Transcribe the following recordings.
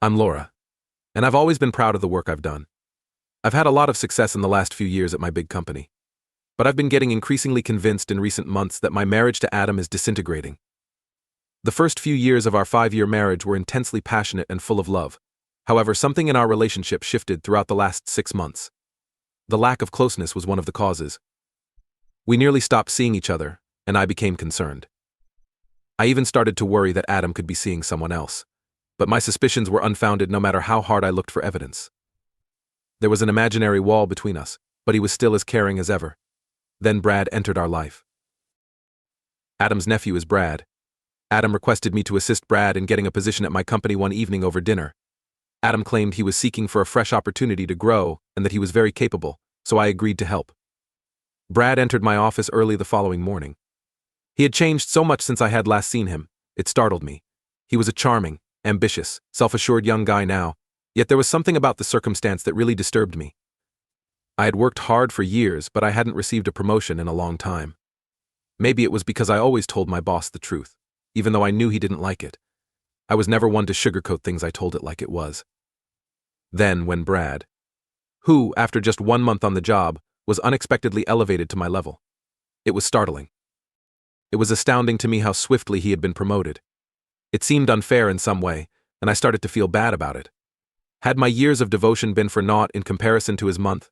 I'm Laura, and I've always been proud of the work I've done. I've had a lot of success in the last few years at my big company, but I've been getting increasingly convinced in recent months that my marriage to Adam is disintegrating. The first few years of our 5-year marriage were intensely passionate and full of love. However, something in our relationship shifted throughout the last 6 months. The lack of closeness was one of the causes. We nearly stopped seeing each other, and I became concerned. I even started to worry that Adam could be seeing someone else, but my suspicions were unfounded no matter how hard I looked for evidence. There was an imaginary wall between us, but he was still as caring as ever. Then Brad entered our life. Adam's nephew is Brad. Adam requested me to assist Brad in getting a position at my company one evening over dinner. Adam claimed he was seeking for a fresh opportunity to grow and that he was very capable, so I agreed to help. Brad entered my office early the following morning. He had changed so much since I had last seen him, it startled me. He was a charming, ambitious, self-assured young guy now, yet there was something about the circumstance that really disturbed me. I had worked hard for years, but I hadn't received a promotion in a long time. Maybe it was because I always told my boss the truth, even though I knew he didn't like it. I was never one to sugarcoat things, I told it like it was. Then, when Brad, who, after just 1 month on the job, was unexpectedly elevated to my level, it was startling. It was astounding to me how swiftly he had been promoted. It seemed unfair in some way, and I started to feel bad about it. Had my years of devotion been for naught in comparison to his month?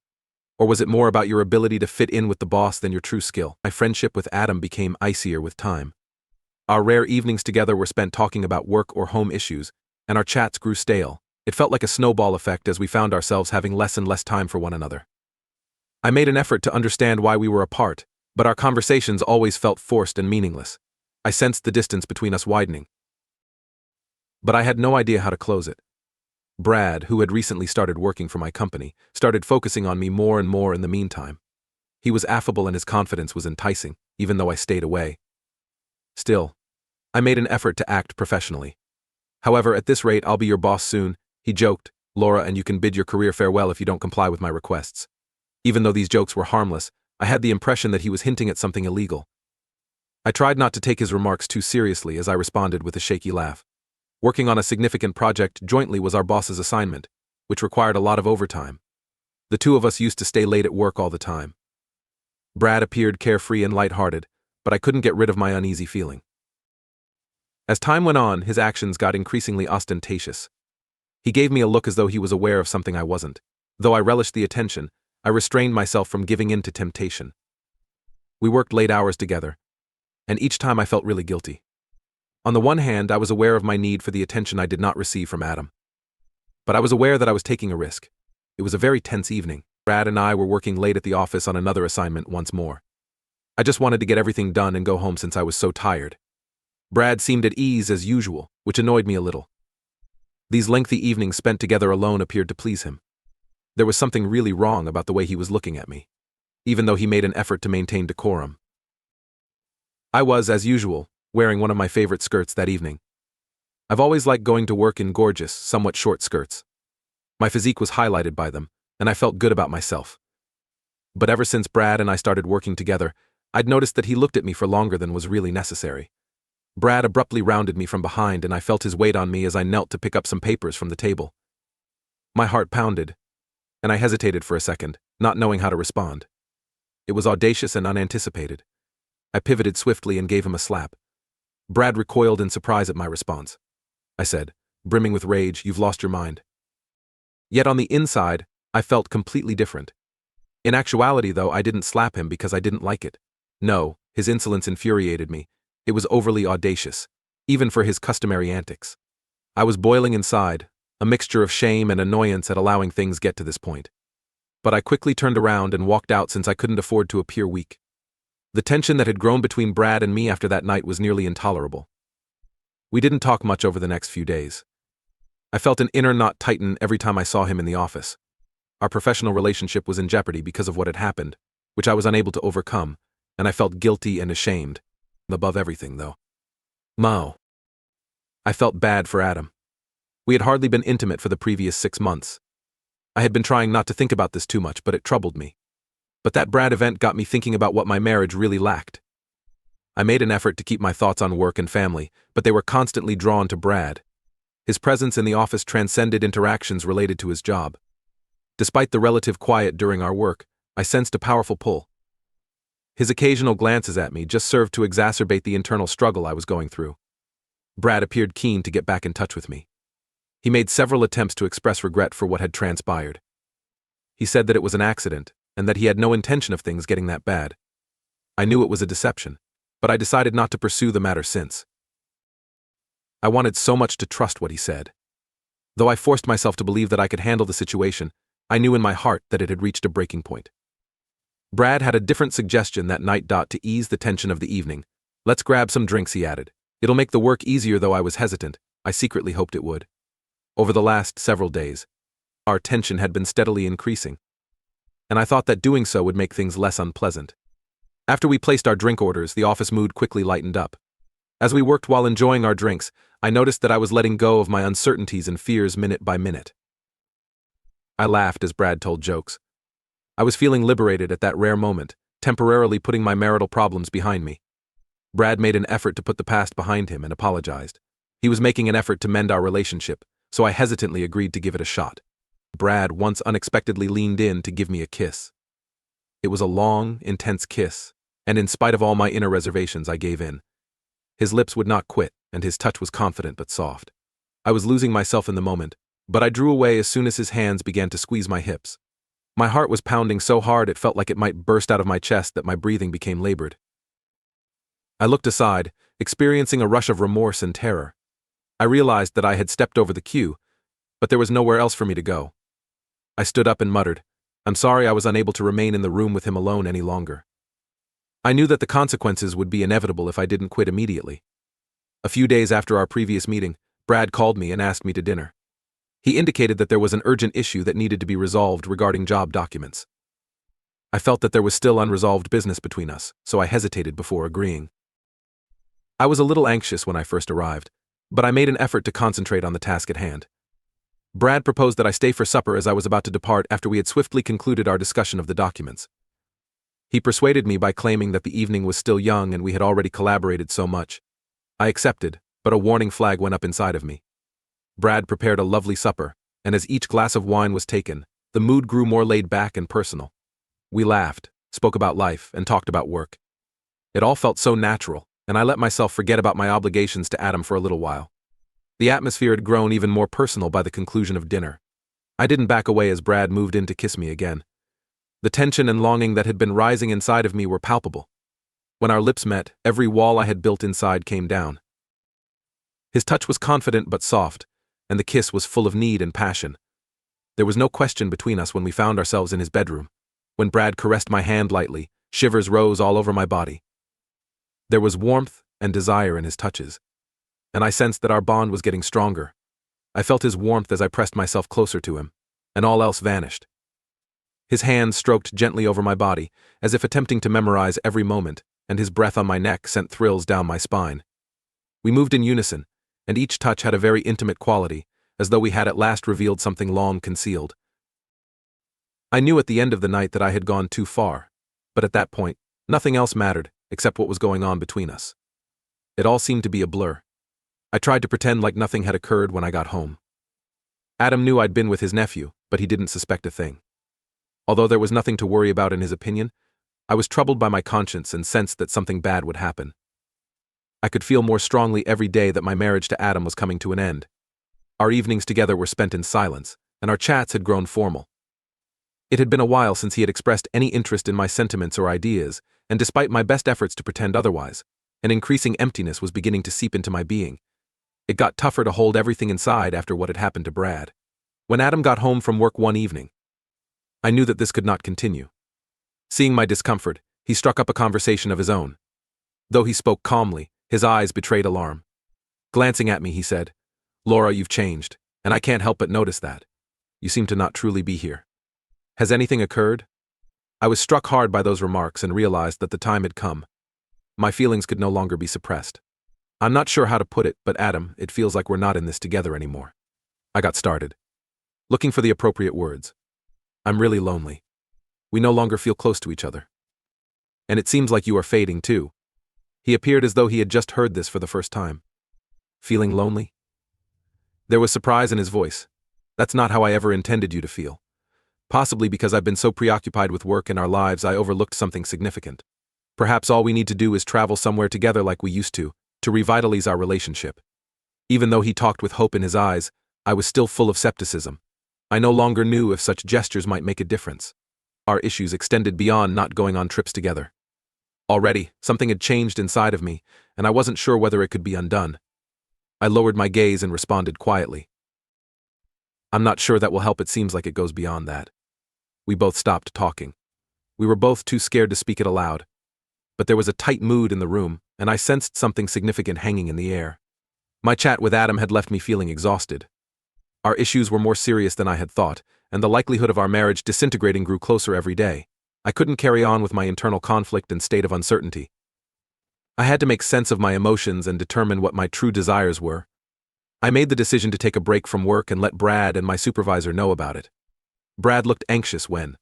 Or was it more about your ability to fit in with the boss than your true skill? My friendship with Adam became icier with time. Our rare evenings together were spent talking about work or home issues, and our chats grew stale. It felt like a snowball effect as we found ourselves having less and less time for one another. I made an effort to understand why we were apart, but our conversations always felt forced and meaningless. I sensed the distance between us widening. But I had no idea how to close it. Brad, who had recently started working for my company, started focusing on me more and more in the meantime. He was affable and his confidence was enticing, even though I stayed away. Still, I made an effort to act professionally. However, at this rate, I'll be your boss soon, he joked, Laura, and you can bid your career farewell if you don't comply with my requests. Even though these jokes were harmless, I had the impression that he was hinting at something illegal. I tried not to take his remarks too seriously as I responded with a shaky laugh. Working on a significant project jointly was our boss's assignment, which required a lot of overtime. The two of us used to stay late at work all the time. Brad appeared carefree and lighthearted, but I couldn't get rid of my uneasy feeling. As time went on, his actions got increasingly ostentatious. He gave me a look as though he was aware of something I wasn't. Though I relished the attention, I restrained myself from giving in to temptation. We worked late hours together, and each time I felt really guilty. On the one hand, I was aware of my need for the attention I did not receive from Adam. But I was aware that I was taking a risk. It was a very tense evening. Brad and I were working late at the office on another assignment once more. I just wanted to get everything done and go home since I was so tired. Brad seemed at ease as usual, which annoyed me a little. These lengthy evenings spent together alone appeared to please him. There was something really wrong about the way he was looking at me, even though he made an effort to maintain decorum. I was, as usual, wearing one of my favorite skirts that evening. I've always liked going to work in gorgeous, somewhat short skirts. My physique was highlighted by them, and I felt good about myself. But ever since Brad and I started working together, I'd noticed that he looked at me for longer than was really necessary. Brad abruptly rounded me from behind, and I felt his weight on me as I knelt to pick up some papers from the table. My heart pounded, and I hesitated for a second, not knowing how to respond. It was audacious and unanticipated. I pivoted swiftly and gave him a slap. Brad recoiled in surprise at my response. I said, brimming with rage, "You've lost your mind." Yet on the inside, I felt completely different. In actuality, though, I didn't slap him because I didn't like it. No, his insolence infuriated me. It was overly audacious, even for his customary antics. I was boiling inside, a mixture of shame and annoyance at allowing things get to this point. But I quickly turned around and walked out since I couldn't afford to appear weak. The tension that had grown between Brad and me after that night was nearly intolerable. We didn't talk much over the next few days. I felt an inner knot tighten every time I saw him in the office. Our professional relationship was in jeopardy because of what had happened, which I was unable to overcome, and I felt guilty and ashamed. Above everything, though, I felt bad for Adam. We had hardly been intimate for the previous 6 months. I had been trying not to think about this too much, but it troubled me. But that Brad event got me thinking about what my marriage really lacked. I made an effort to keep my thoughts on work and family, but they were constantly drawn to Brad. His presence in the office transcended interactions related to his job. Despite the relative quiet during our work, I sensed a powerful pull. His occasional glances at me just served to exacerbate the internal struggle I was going through. Brad appeared keen to get back in touch with me. He made several attempts to express regret for what had transpired. He said that it was an accident, and that he had no intention of things getting that bad. I knew it was a deception, but I decided not to pursue the matter since. I wanted so much to trust what he said. Though I forced myself to believe that I could handle the situation, I knew in my heart that it had reached a breaking point. Brad had a different suggestion that night. To ease the tension of the evening. "Let's grab some drinks," he added. "It'll make the work easier." Though I was hesitant, I secretly hoped it would. Over the last several days, our tension had been steadily increasing, and I thought that doing so would make things less unpleasant. After we placed our drink orders, the office mood quickly lightened up. As we worked while enjoying our drinks, I noticed that I was letting go of my uncertainties and fears minute by minute. I laughed as Brad told jokes. I was feeling liberated at that rare moment, temporarily putting my marital problems behind me. Brad made an effort to put the past behind him and apologized. He was making an effort to mend our relationship, so I hesitantly agreed to give it a shot. Brad once unexpectedly leaned in to give me a kiss. It was a long, intense kiss, and in spite of all my inner reservations, I gave in. His lips would not quit, and his touch was confident but soft. I was losing myself in the moment, but I drew away as soon as his hands began to squeeze my hips. My heart was pounding so hard it felt like it might burst out of my chest that my breathing became labored. I looked aside, experiencing a rush of remorse and terror. I realized that I had stepped over the cue, but there was nowhere else for me to go. I stood up and muttered, "I'm sorry I was unable to remain in the room with him alone any longer." I knew that the consequences would be inevitable if I didn't quit immediately. A few days after our previous meeting, Brad called me and asked me to dinner. He indicated that there was an urgent issue that needed to be resolved regarding job documents. I felt that there was still unresolved business between us, so I hesitated before agreeing. I was a little anxious when I first arrived, but I made an effort to concentrate on the task at hand. Brad proposed that I stay for supper as I was about to depart after we had swiftly concluded our discussion of the documents. He persuaded me by claiming that the evening was still young and we had already collaborated so much. I accepted, but a warning flag went up inside of me. Brad prepared a lovely supper, and as each glass of wine was taken, the mood grew more laid back and personal. We laughed, spoke about life, and talked about work. It all felt so natural, and I let myself forget about my obligations to Adam for a little while. The atmosphere had grown even more personal by the conclusion of dinner. I didn't back away as Brad moved in to kiss me again. The tension and longing that had been rising inside of me were palpable. When our lips met, every wall I had built inside came down. His touch was confident but soft, and the kiss was full of need and passion. There was no question between us when we found ourselves in his bedroom. When Brad caressed my hand lightly, shivers rose all over my body. There was warmth and desire in his touches, and I sensed that our bond was getting stronger. I felt his warmth as I pressed myself closer to him, and all else vanished. His hands stroked gently over my body, as if attempting to memorize every moment, and his breath on my neck sent thrills down my spine. We moved in unison, and each touch had a very intimate quality, as though we had at last revealed something long concealed. I knew at the end of the night that I had gone too far, but at that point, nothing else mattered except what was going on between us. It all seemed to be a blur. I tried to pretend like nothing had occurred when I got home. Adam knew I'd been with his nephew, but he didn't suspect a thing. Although there was nothing to worry about in his opinion, I was troubled by my conscience and sensed that something bad would happen. I could feel more strongly every day that my marriage to Adam was coming to an end. Our evenings together were spent in silence, and our chats had grown formal. It had been a while since he had expressed any interest in my sentiments or ideas, and despite my best efforts to pretend otherwise, an increasing emptiness was beginning to seep into my being. It got tougher to hold everything inside after what had happened to Brad. When Adam got home from work one evening, I knew that this could not continue. Seeing my discomfort, he struck up a conversation of his own. Though he spoke calmly, his eyes betrayed alarm. Glancing at me, he said, "Laura, you've changed, and I can't help but notice that. You seem to not truly be here. Has anything occurred?" I was struck hard by those remarks and realized that the time had come. My feelings could no longer be suppressed. "I'm not sure how to put it, but Adam, it feels like we're not in this together anymore." I got started, looking for the appropriate words. "I'm really lonely. We no longer feel close to each other. And it seems like you are fading too." He appeared as though he had just heard this for the first time. "Feeling lonely?" There was surprise in his voice. That's not how I ever intended you to feel. Possibly because I've been so preoccupied with work in our lives I overlooked something significant. Perhaps all we need to do is travel somewhere together like we used to revitalize our relationship. Even though he talked with hope in his eyes, I was still full of skepticism. I no longer knew if such gestures might make a difference. Our issues extended beyond not going on trips together. Already, something had changed inside of me, and I wasn't sure whether it could be undone. I lowered my gaze and responded quietly. I'm not sure that will help. It seems like it goes beyond that. We both stopped talking. We were both too scared to speak it aloud. But there was a tight mood in the room, and I sensed something significant hanging in the air. My chat with Adam had left me feeling exhausted. Our issues were more serious than I had thought, and the likelihood of our marriage disintegrating grew closer every day. I couldn't carry on with my internal conflict and state of uncertainty. I had to make sense of my emotions and determine what my true desires were. I made the decision to take a break from work and let Brad and my supervisor know about it. Brad looked anxious when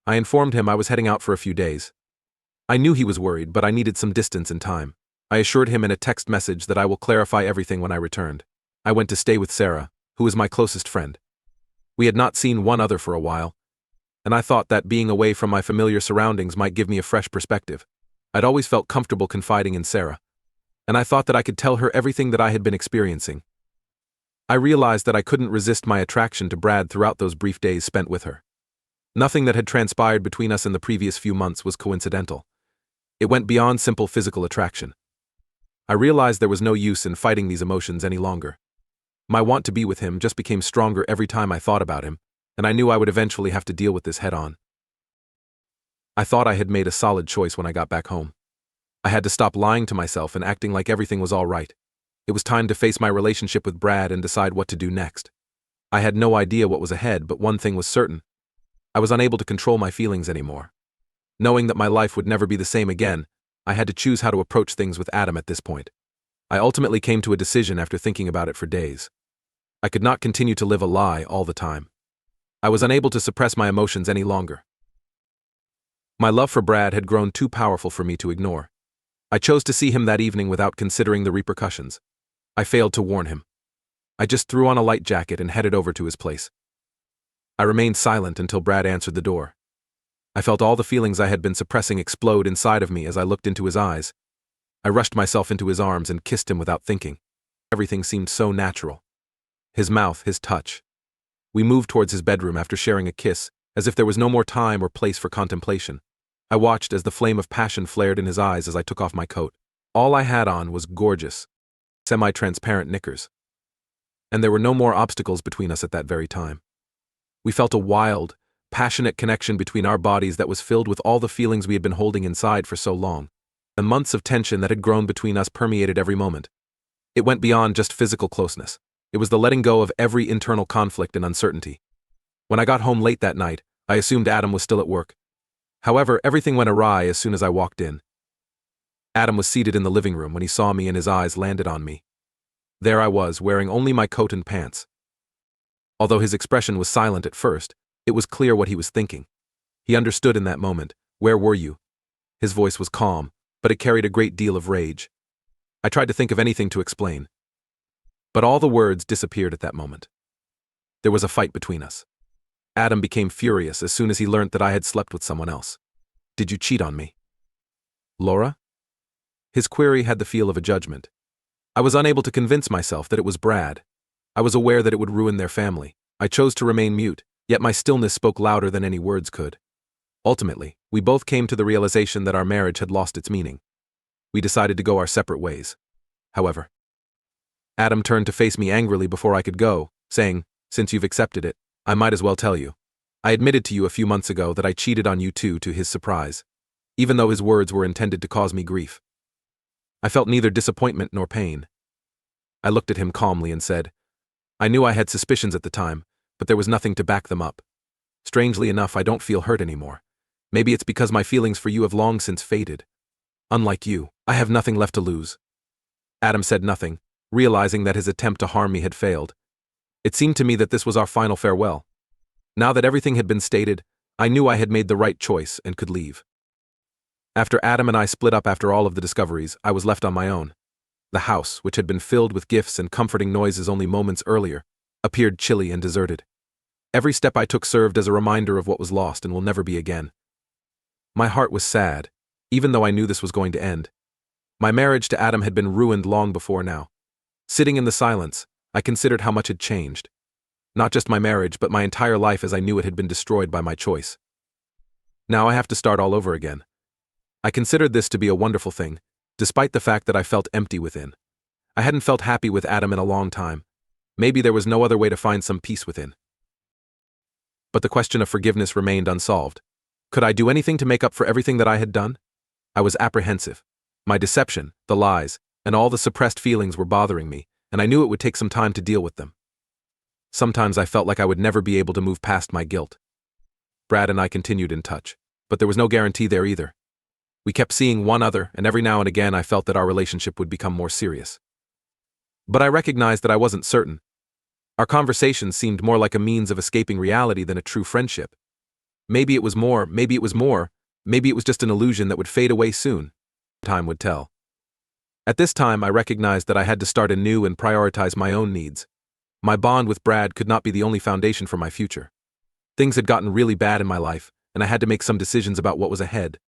I informed him I was heading out for a few days. I knew he was worried, but I needed some distance and time. I assured him in a text message that I will clarify everything when I returned. I went to stay with Sarah, who is my closest friend. We had not seen one another for a while, and I thought that being away from my familiar surroundings might give me a fresh perspective. I'd always felt comfortable confiding in Sarah, and I thought that I could tell her everything that I had been experiencing. I realized that I couldn't resist my attraction to Brad throughout those brief days spent with her. Nothing that had transpired between us in the previous few months was coincidental. It went beyond simple physical attraction. I realized there was no use in fighting these emotions any longer. My want to be with him just became stronger every time I thought about him, and I knew I would eventually have to deal with this head-on. I thought I had made a solid choice when I got back home. I had to stop lying to myself and acting like everything was all right. It was time to face my relationship with Brad and decide what to do next. I had no idea what was ahead, but one thing was certain. I was unable to control my feelings anymore. Knowing that my life would never be the same again, I had to choose how to approach things with Adam at this point. I ultimately came to a decision after thinking about it for days. I could not continue to live a lie all the time. I was unable to suppress my emotions any longer. My love for Brad had grown too powerful for me to ignore. I chose to see him that evening without considering the repercussions. I failed to warn him. I just threw on a light jacket and headed over to his place. I remained silent until Brad answered the door. I felt all the feelings I had been suppressing explode inside of me as I looked into his eyes. I rushed myself into his arms and kissed him without thinking. Everything seemed so natural. His mouth, his touch. We moved towards his bedroom after sharing a kiss, as if there was no more time or place for contemplation. I watched as the flame of passion flared in his eyes as I took off my coat. All I had on was gorgeous, semi-transparent knickers. And there were no more obstacles between us at that very time. We felt a wild, passionate connection between our bodies that was filled with all the feelings we had been holding inside for so long. The months of tension that had grown between us permeated every moment. It went beyond just physical closeness. It was the letting go of every internal conflict and uncertainty. When I got home late that night, I assumed Adam was still at work. However, everything went awry as soon as I walked in. Adam was seated in the living room when he saw me and his eyes landed on me. There I was, wearing only my coat and pants. Although his expression was silent at first, it was clear what he was thinking. He understood in that moment. Where were you? His voice was calm, but it carried a great deal of rage. I tried to think of anything to explain. But all the words disappeared at that moment. There was a fight between us. Adam became furious as soon as he learned that I had slept with someone else. Did you cheat on me? Laura? His query had the feel of a judgment. I was unable to convince myself that it was Brad. I was aware that it would ruin their family. I chose to remain mute, yet my stillness spoke louder than any words could. Ultimately, we both came to the realization that our marriage had lost its meaning. We decided to go our separate ways. However, Adam turned to face me angrily before I could go, saying, "Since you've accepted it, I might as well tell you. I admitted to you a few months ago that I cheated on you too, to his surprise, even though his words were intended to cause me grief." I felt neither disappointment nor pain. I looked at him calmly and said, "I knew I had suspicions at the time, but there was nothing to back them up. Strangely enough, I don't feel hurt anymore. Maybe it's because my feelings for you have long since faded. Unlike you, I have nothing left to lose." Adam said nothing, realizing that his attempt to harm me had failed. It seemed to me that this was our final farewell. Now that everything had been stated, I knew I had made the right choice and could leave. After Adam and I split up after all of the discoveries, I was left on my own. The house, which had been filled with gifts and comforting noises only moments earlier, appeared chilly and deserted. Every step I took served as a reminder of what was lost and will never be again. My heart was sad, even though I knew this was going to end. My marriage to Adam had been ruined long before now. Sitting in the silence, I considered how much had changed. Not just my marriage, but my entire life as I knew it had been destroyed by my choice. Now I have to start all over again. I considered this to be a wonderful thing, despite the fact that I felt empty within. I hadn't felt happy with Adam in a long time. Maybe there was no other way to find some peace within. But the question of forgiveness remained unsolved. Could I do anything to make up for everything that I had done? I was apprehensive. My deception, the lies, and all the suppressed feelings were bothering me, and I knew it would take some time to deal with them. Sometimes I felt like I would never be able to move past my guilt. Brad and I continued in touch, but there was no guarantee there either. We kept seeing one other, and every now and again I felt that our relationship would become more serious. But I recognized that I wasn't certain. Our conversations seemed more like a means of escaping reality than a true friendship. Maybe it was more, maybe it was just an illusion that would fade away soon. Time would tell. At this time, I recognized that I had to start anew and prioritize my own needs. My bond with Brad could not be the only foundation for my future. Things had gotten really bad in my life, and I had to make some decisions about what was ahead.